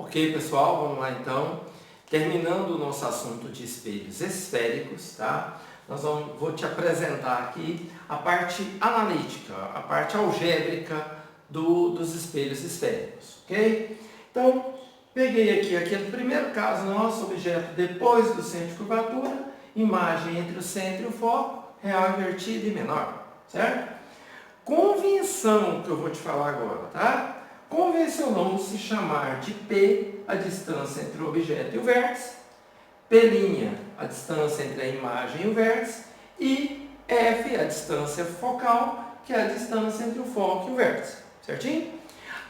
Ok, pessoal, vamos lá então. Terminando o nosso assunto de espelhos esféricos, tá? Vou te apresentar aqui a parte analítica, a parte algébrica dos espelhos esféricos, ok? Então, peguei aqui aquele primeiro caso nosso, objeto depois do centro de curvatura, imagem entre o centro e o foco, real invertida e menor, certo? Convenção que eu vou te falar agora, tá? Convencionou-se chamar de P a distância entre o objeto e o vértice, P' a distância entre a imagem e o vértice, e F a distância focal, que é a distância entre o foco e o vértice, certinho?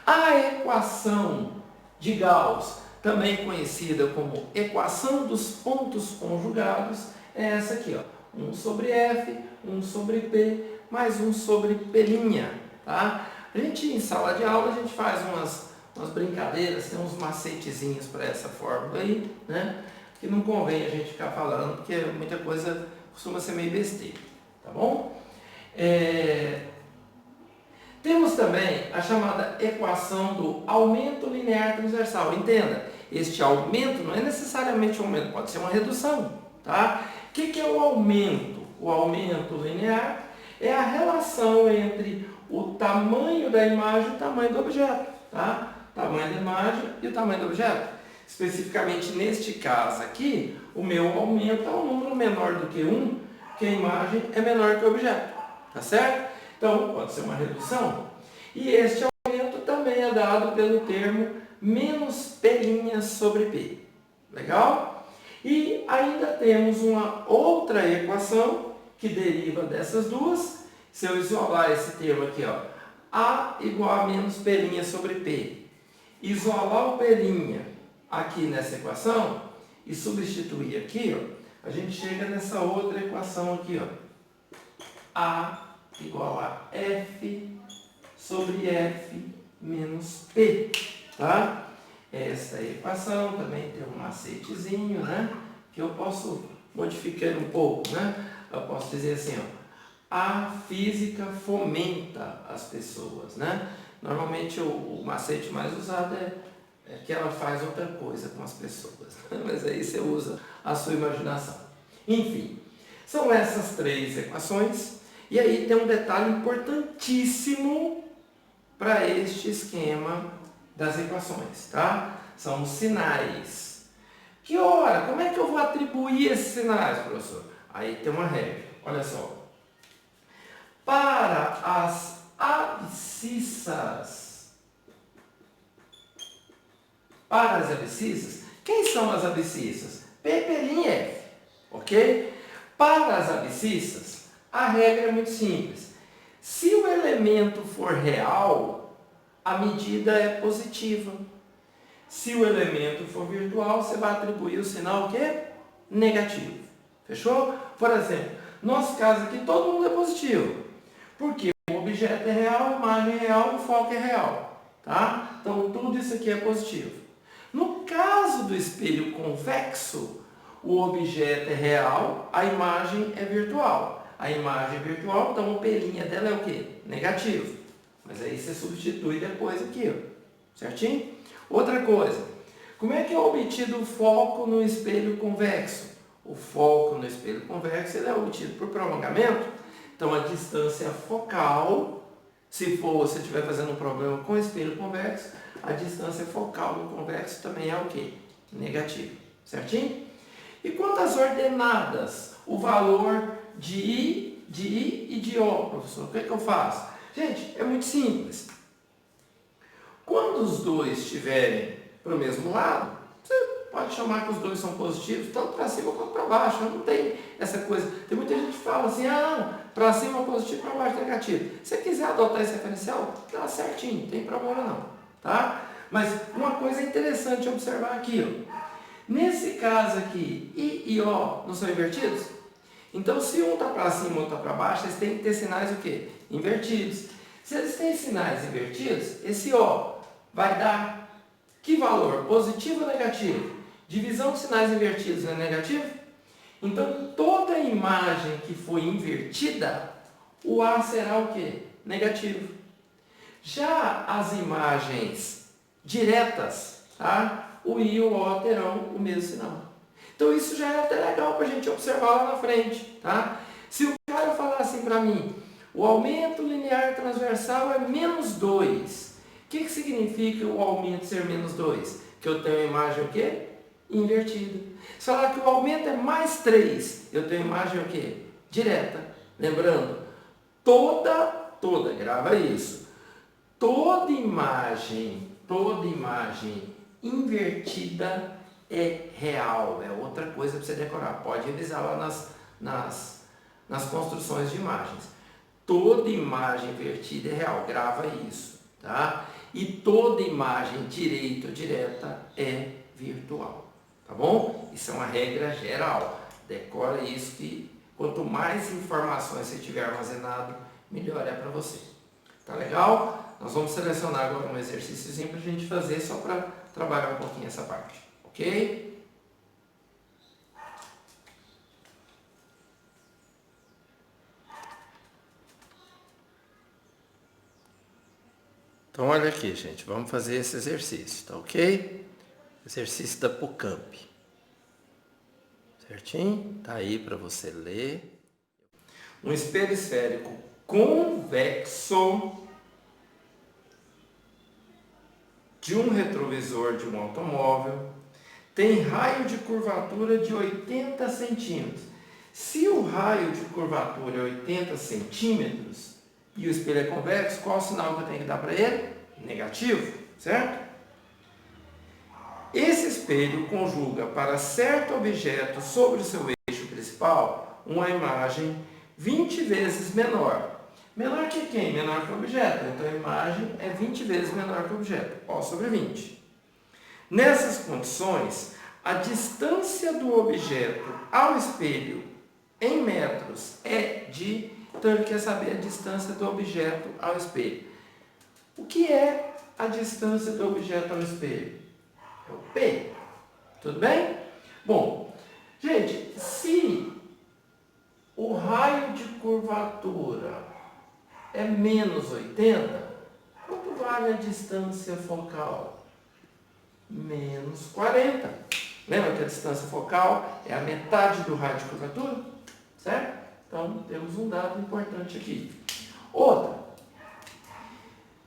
A equação de Gauss, também conhecida como equação dos pontos conjugados, é essa aqui, ó. 1 sobre F, 1 sobre P, mais 1 sobre P', tá? A gente, em sala de aula, a gente faz umas brincadeiras, tem uns macetezinhos para essa fórmula aí, né? Que não convém a gente ficar falando, porque muita coisa costuma ser meio besteira, tá bom? Temos também a chamada equação do aumento linear transversal. Entenda, este aumento não é necessariamente um aumento, pode ser uma redução, tá? O que é o aumento? O aumento linear é a relação entre o tamanho da imagem e o tamanho do objeto, tá? Tamanho da imagem e o tamanho do objeto. Especificamente neste caso aqui, o meu aumento é um número menor do que 1, porque a imagem é menor que o objeto, tá certo? Então, pode ser uma redução. E este aumento também é dado pelo termo menos P' sobre P. Legal? E ainda temos uma outra equação que deriva dessas duas. Se eu isolar esse termo aqui, ó, A igual a menos P' sobre P, isolar o P' aqui nessa equação e substituir aqui, ó, a gente chega nessa outra equação aqui, ó, A igual a F sobre F menos P, tá? Essa equação também tem um macetezinho, né? Que eu posso modificar um pouco, né? Eu posso dizer assim, ó, a física fomenta as pessoas, né? Normalmente o macete mais usado é que ela faz outra coisa com as pessoas, mas aí você usa a sua imaginação. Enfim, são essas três equações, e aí tem um detalhe importantíssimo para este esquema das equações, tá? São os sinais. Que hora? Como é que eu vou atribuir esses sinais, professor? Aí tem uma regra, olha só. Para as abscissas, quem são as abscissas? P', P' e F, ok? Para as abscissas, a regra é muito simples. Se o elemento for real, a medida é positiva. Se o elemento for virtual, você vai atribuir o sinal o quê? Negativo. Fechou? Por exemplo, nosso caso aqui, todo mundo é positivo. Porque o objeto é real, a imagem é real, o foco é real. Tá? Então, tudo isso aqui é positivo. No caso do espelho convexo, o objeto é real, a imagem é virtual. A imagem é virtual, então o P' dela é o quê? Negativo. Mas aí você substitui depois aqui, ó. Certinho? Outra coisa, como é que é obtido o foco no espelho convexo? O foco no espelho convexo ele é obtido por prolongamento. Então, a distância focal, se você estiver fazendo um problema com espelho convexo, a distância focal do convexo também é o quê? Negativo. Certinho? E quanto às ordenadas? O valor de I e de O, professor, o que é que eu faço? Gente, é muito simples. Quando os dois estiverem para o mesmo lado, você pode chamar que os dois são positivos, tanto para cima quanto para baixo. Não tem essa coisa. Tem muita gente que fala assim, não, para cima é positivo, para baixo é negativo. Se você quiser adotar esse referencial, dá certinho, não tem problema não. Tá? Mas uma coisa interessante observar aqui, ó. Nesse caso aqui, I e O não são invertidos? Então, se um está para cima e o outro está para baixo, eles têm que ter sinais o quê? Invertidos. Se eles têm sinais invertidos, esse O vai dar que valor? Positivo ou negativo? Divisão de sinais invertidos é negativo? Então, toda imagem que for invertida, o A será o quê? Negativo. Já as imagens diretas, tá? O I e o O terão o mesmo sinal. Então isso já é até legal para a gente observar lá na frente, tá? Se o cara falar assim para mim, o aumento linear transversal é menos 2. O que significa o aumento ser menos 2? Que eu tenho a imagem o quê? Invertida. Se falar que o aumento é mais 3, eu tenho a imagem o quê? Direta. Lembrando, grava isso, toda imagem invertida é real. É outra coisa para você decorar. Pode revisar lá nas construções de imagens. Toda imagem invertida é real. Grava isso, tá? E toda imagem direita ou direta é virtual. Tá bom? Isso é uma regra geral. Decora isso que quanto mais informações você tiver armazenado, melhor é para você. Tá legal? Nós vamos selecionar agora um exercíciozinho para a gente fazer só para trabalhar um pouquinho essa parte. Ok? Então olha aqui, gente. Vamos fazer esse exercício, tá ok? Exercício da PUCamp. Certinho? Tá aí para você ler. Um espelho esférico convexo de um retrovisor de um automóvel tem raio de curvatura de 80 centímetros. Se o raio de curvatura é 80 centímetros e o espelho é convexo, qual o sinal que eu tenho que dar para ele? Negativo, certo? Esse espelho conjuga para certo objeto sobre o seu eixo principal uma imagem 20 vezes menor. Menor que quem? Menor que o objeto. Então a imagem é 20 vezes menor que o objeto. O sobre 20. Nessas condições, a distância do objeto ao espelho em metros é de... Então ele quer saber a distância do objeto ao espelho. O que é a distância do objeto ao espelho? É o P. Tudo bem? Bom, gente, se o raio de curvatura é menos 80, quanto vale a distância focal? Menos 40. Lembra que a distância focal é a metade do raio de curvatura? Certo? Então, temos um dado importante aqui. Outra.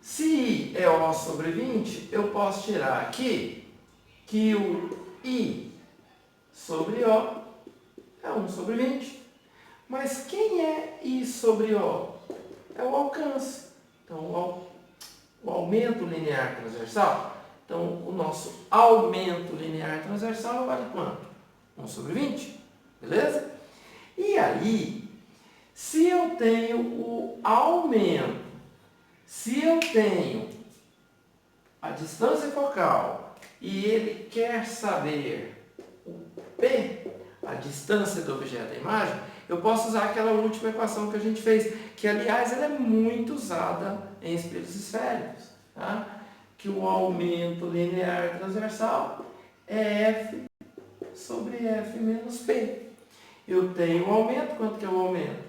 Se I é O sobre 20, eu posso tirar aqui que o I sobre O é 1 sobre 20. Mas quem é I sobre O? É o alcance. Então, o aumento linear transversal. Então, o nosso aumento linear transversal vale quanto? 1 sobre 20. Beleza? E aí, se eu tenho o aumento, se eu tenho a distância focal e ele quer saber o P, a distância do objeto da imagem, eu posso usar aquela última equação que a gente fez, que aliás ela é muito usada em espelhos esféricos, tá? Que o aumento linear transversal é F sobre F menos P. Eu tenho o aumento, quanto que é o aumento?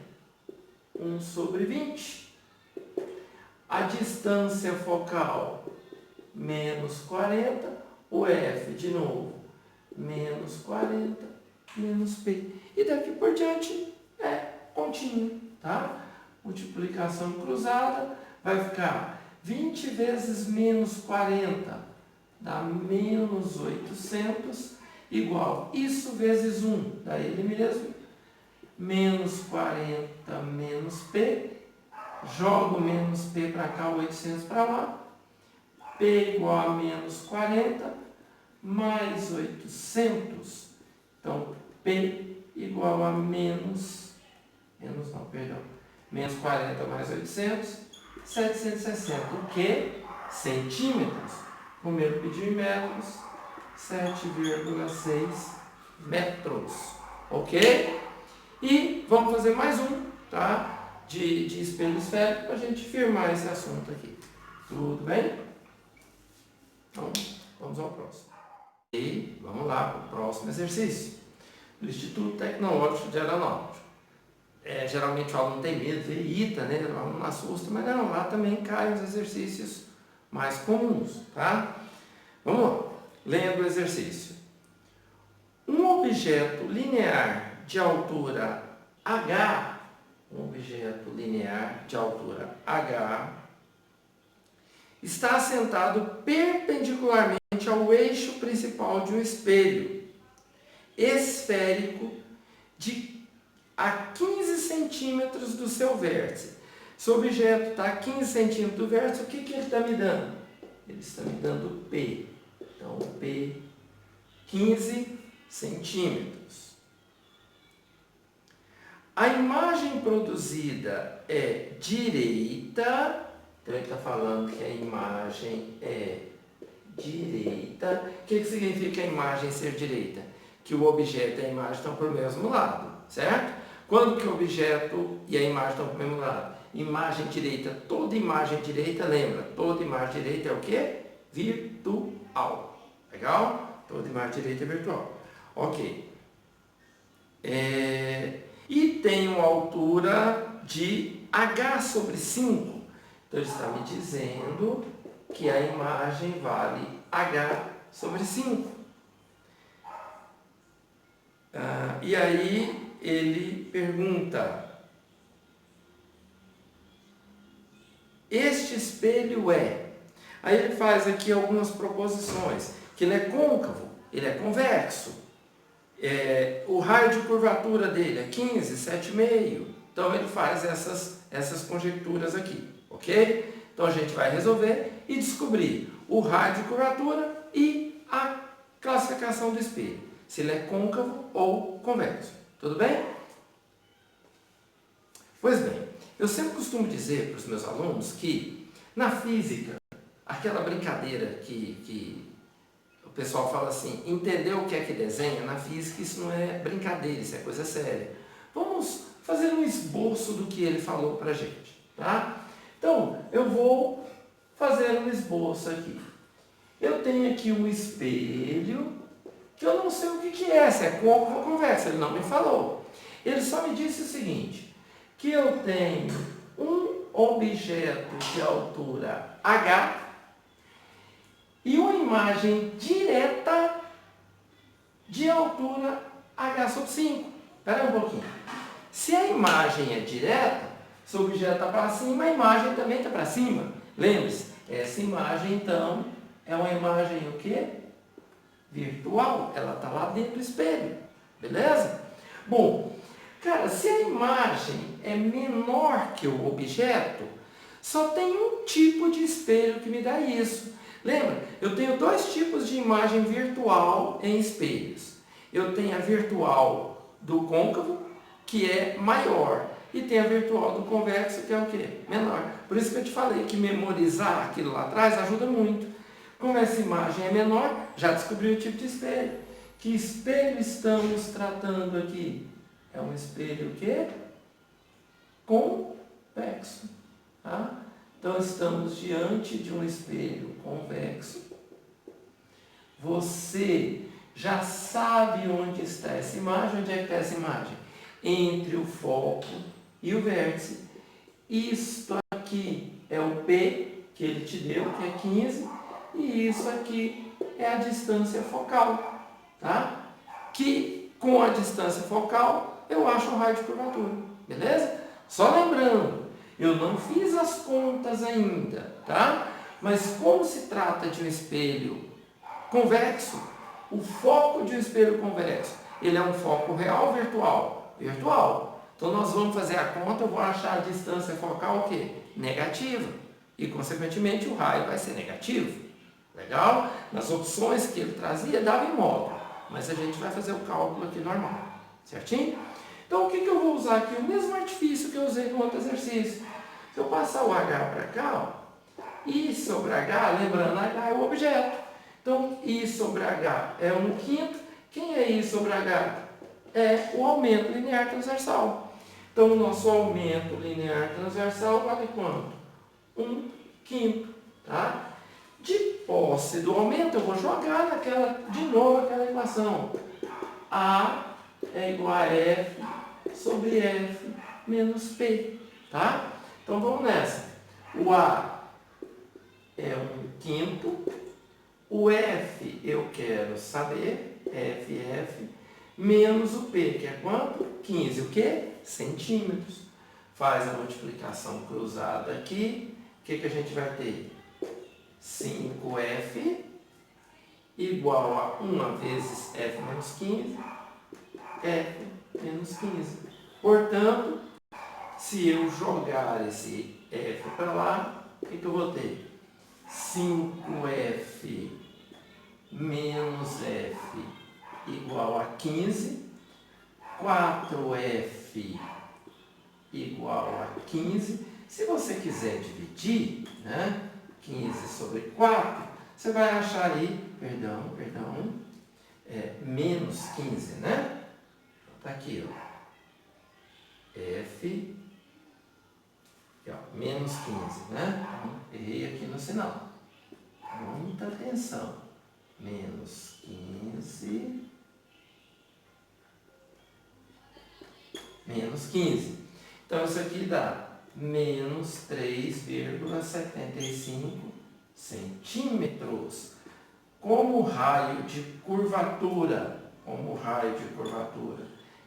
1 sobre 20. A distância focal, menos 40. O F, de novo, menos 40, menos P. E daqui por diante é contínuo, tá? Multiplicação cruzada vai ficar 20 vezes menos 40 dá menos 800 igual isso vezes 1, dá ele mesmo, menos 40 menos P, jogo menos P para cá, 800 para lá, P igual a menos 40 mais 800, então P igual a menos 40 mais 800, 760, o que? Centímetros. O meu pediu em metros, 7,6 metros, ok? E vamos fazer mais um, tá? De espelho esférico para a gente firmar esse assunto aqui. Tudo bem? Então, vamos ao próximo. E vamos lá para o próximo exercício. Do Instituto Tecnológico de Aeronáutica. Geralmente o aluno tem medo, evita, né? O aluno assusta, mas não, lá também caem os exercícios mais comuns, tá? Vamos lá. lendo o exercício. Um objeto linear de altura h, está assentado perpendicularmente ao eixo principal de um espelho esférico a 15 centímetros do seu vértice. Se o objeto está a 15 centímetros do vértice, o que ele está me dando? Ele está me dando P. Então, P, 15 centímetros. A imagem produzida é direita. Então, ele está falando que a imagem é direita. O que significa a imagem ser direita? Que o objeto e a imagem estão para o mesmo lado, certo? Quando que o objeto e a imagem estão para o mesmo lado? Imagem direita, toda imagem direita, lembra? Toda imagem direita é o quê? Virtual. Legal? Toda imagem direita é virtual. Ok. E tem uma altura de h sobre 5. Então, ele está me dizendo que a imagem vale h sobre 5. E aí, ele pergunta: este espelho é... Aí ele faz aqui algumas proposições. Que ele é côncavo, ele é convexo. O raio de curvatura dele é 15, 7,5. Então, ele faz essas conjecturas aqui, ok? Então, a gente vai resolver e descobrir o raio de curvatura e a classificação do espelho. Se ele é côncavo ou convexo. Tudo bem? Pois bem, eu sempre costumo dizer para os meus alunos que, na física, aquela brincadeira que o pessoal fala assim, entender o que é que desenha, na física isso não é brincadeira, isso é coisa séria. Vamos fazer um esboço do que ele falou para a gente, tá? Então, eu vou fazer um esboço aqui. Eu tenho aqui um espelho, que eu não sei o que é, se é côncavo ou convexo, ele não me falou. Ele só me disse o seguinte, que eu tenho um objeto de altura h e uma imagem direta de altura h sobre 5. Espera um pouquinho. Se a imagem é direta, se o objeto está para cima, a imagem também está para cima. Lembre-se, essa imagem, então, é uma imagem o quê? Virtual. Ela está lá dentro do espelho. Beleza? Bom, cara, se a imagem é menor que o objeto, só tem um tipo de espelho que me dá isso. Lembra? Eu tenho dois tipos de imagem virtual em espelhos. Eu tenho a virtual do côncavo, que é maior, e tem a virtual do convexo, que é o quê? Menor. Por isso que eu te falei que memorizar aquilo lá atrás ajuda muito. Como essa imagem é menor, já descobri o tipo de espelho. Que espelho estamos tratando aqui? É um espelho o quê? Convexo. Tá? Então, estamos diante de um espelho convexo. Você já sabe onde está essa imagem. Onde é que está essa imagem? Entre o foco e o vértice. Isto aqui é o P que ele te deu, que é 15. E isso aqui é a distância focal. Tá? Que com a distância focal eu acho o raio de curvatura. Beleza? Só lembrando, eu não fiz as contas ainda, tá? Mas como se trata de um espelho convexo, o foco de um espelho convexo, ele é um foco real ou virtual? Virtual. Então nós vamos fazer a conta, eu vou achar a distância focal o quê? Negativa. E consequentemente o raio vai ser negativo. Legal? Nas opções que ele trazia, dava em módulo. Mas a gente vai fazer o cálculo aqui normal. Certinho? Então, o que eu vou usar aqui? O mesmo artifício que eu usei no outro exercício. Se eu passar o H para cá, ó, I sobre H, lembrando, H é o objeto. Então, I sobre H é 1/5. Quem é I sobre H? É o aumento linear transversal. Então, o nosso aumento linear transversal vale quanto? 1/5. Tá? De posse do aumento, eu vou jogar de novo aquela equação. A é igual a F sobre F menos P. Tá? Então, vamos nessa. O A é 1/5. O F eu quero saber, F, menos o P, que é quanto? 15, o quê? Centímetros. Faz a multiplicação cruzada aqui, o que a gente vai ter? 5F igual a 1 vezes F menos 15, F menos 15. Portanto, se eu jogar esse F para lá, o que eu vou ter? 5F menos F igual a 15, 4F igual a 15. Se você quiser dividir, né, 15 sobre 4, você vai achar aí, menos 15, né? Está aqui, ó. F, aqui, ó, menos 15, né? Errei aqui no sinal. Muita atenção. Menos 15, menos 15. Então, isso aqui dá menos 3,75 centímetros. Como o raio de curvatura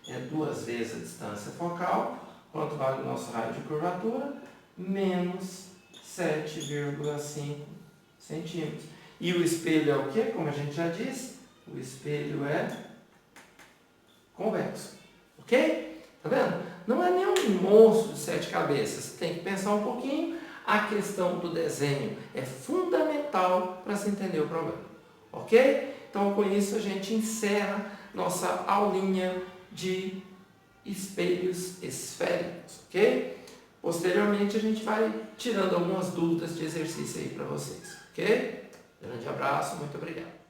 é 2 vezes a distância focal, quanto vale o nosso raio de curvatura? Menos 7,5 centímetros. E o espelho é o quê? Como a gente já disse, o espelho é convexo. Ok? Tá vendo? Não é nenhum monstro de 7 cabeças. Você tem que pensar um pouquinho. A questão do desenho é fundamental para se entender o problema. Ok? Então, com isso, a gente encerra nossa aulinha de espelhos esféricos. Ok? Posteriormente, a gente vai tirando algumas dúvidas de exercício aí para vocês. Ok? Grande abraço, muito obrigado.